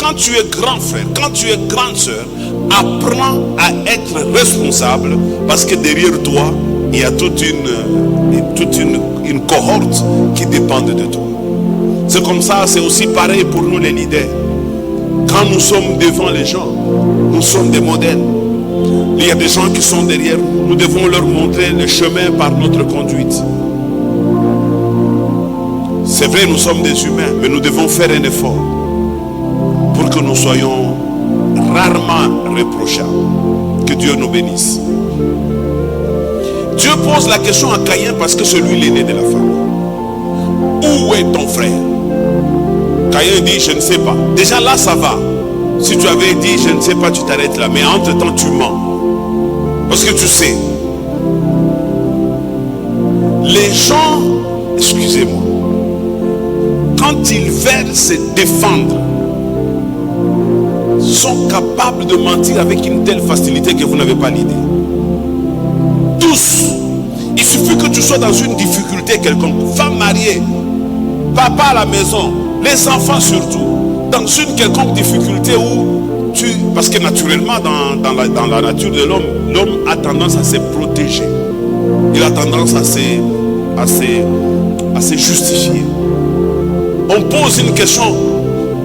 quand tu es grand frère, quand tu es grande sœur, apprends à être responsable, parce que derrière toi, il y a toute une cohorte qui dépend de toi. C'est comme ça, c'est aussi pareil pour nous les leaders. Quand nous sommes devant les gens, nous sommes des modèles. Il y a des gens qui sont derrière nous. Nous devons leur montrer le chemin par notre conduite. C'est vrai, nous sommes des humains, mais nous devons faire un effort pour que nous soyons rarement reprochables. Que Dieu nous bénisse. Dieu pose la question à Caïn parce que c'est lui l'aîné de la famille. Où est ton frère? Caïn dit, je ne sais pas. Déjà là, ça va. Si tu avais dit, je ne sais pas, tu t'arrêtes là. Mais entre-temps, tu mens. Parce que tu sais. Les gens, excusez-moi, quand ils veulent se défendre, sont capables de mentir avec une telle facilité que vous n'avez pas l'idée. Tous. Il suffit que tu sois dans une difficulté quelconque. Femme mariée, papa à la maison, les enfants surtout, dans une quelconque difficulté où tu... Parce que naturellement, dans la nature de l'homme, l'homme a tendance à se protéger. Il a tendance à se justifier. On pose une question.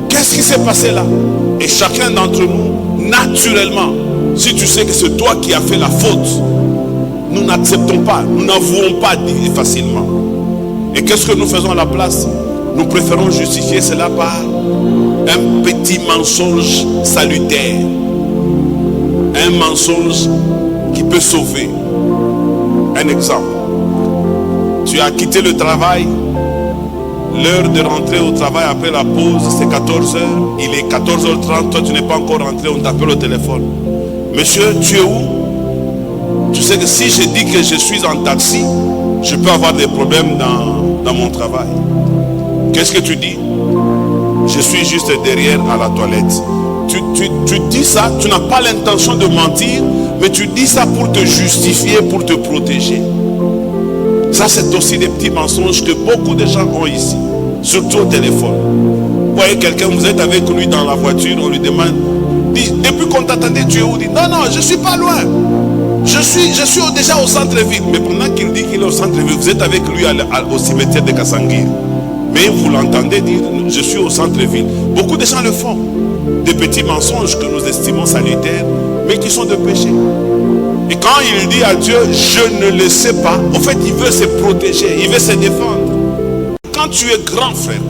Qu'est-ce qui s'est passé là? Et chacun d'entre nous, naturellement, si tu sais que c'est toi qui as fait la faute, nous n'acceptons pas, nous n'avouons pas facilement. Et qu'est-ce que nous faisons à la place? Nous préférons justifier cela par un petit mensonge salutaire. Un mensonge qui peut sauver. Un exemple. Tu as quitté le travail. L'heure de rentrer au travail après la pause, c'est 14h. Il est 14h30, toi tu n'es pas encore rentré, on t'appelle au téléphone. Monsieur, tu es où? Tu sais que si je dis que je suis en taxi, je peux avoir des problèmes dans mon travail. Qu'est-ce que tu dis? Je suis juste derrière à la toilette. Tu dis ça, tu n'as pas l'intention de mentir, mais tu dis ça pour te justifier, pour te protéger. Ça, c'est aussi des petits mensonges que beaucoup de gens ont ici, surtout au téléphone. Vous voyez quelqu'un, vous êtes avec lui dans la voiture, on lui demande, dit, depuis qu'on t'attendait, tu es où? Dit, non, non, je ne suis pas loin. Je suis déjà au centre-ville. Mais pendant qu'il dit qu'il est au centre-ville, vous êtes avec lui au cimetière de Kassangir. Mais vous l'entendez dire, je suis au centre-ville. Beaucoup de gens le font. Des petits mensonges que nous estimons salutaires, mais qui sont de péché. Et quand il dit à Dieu, je ne le sais pas, en fait, il veut se protéger, il veut se défendre. Quand tu es grand frère,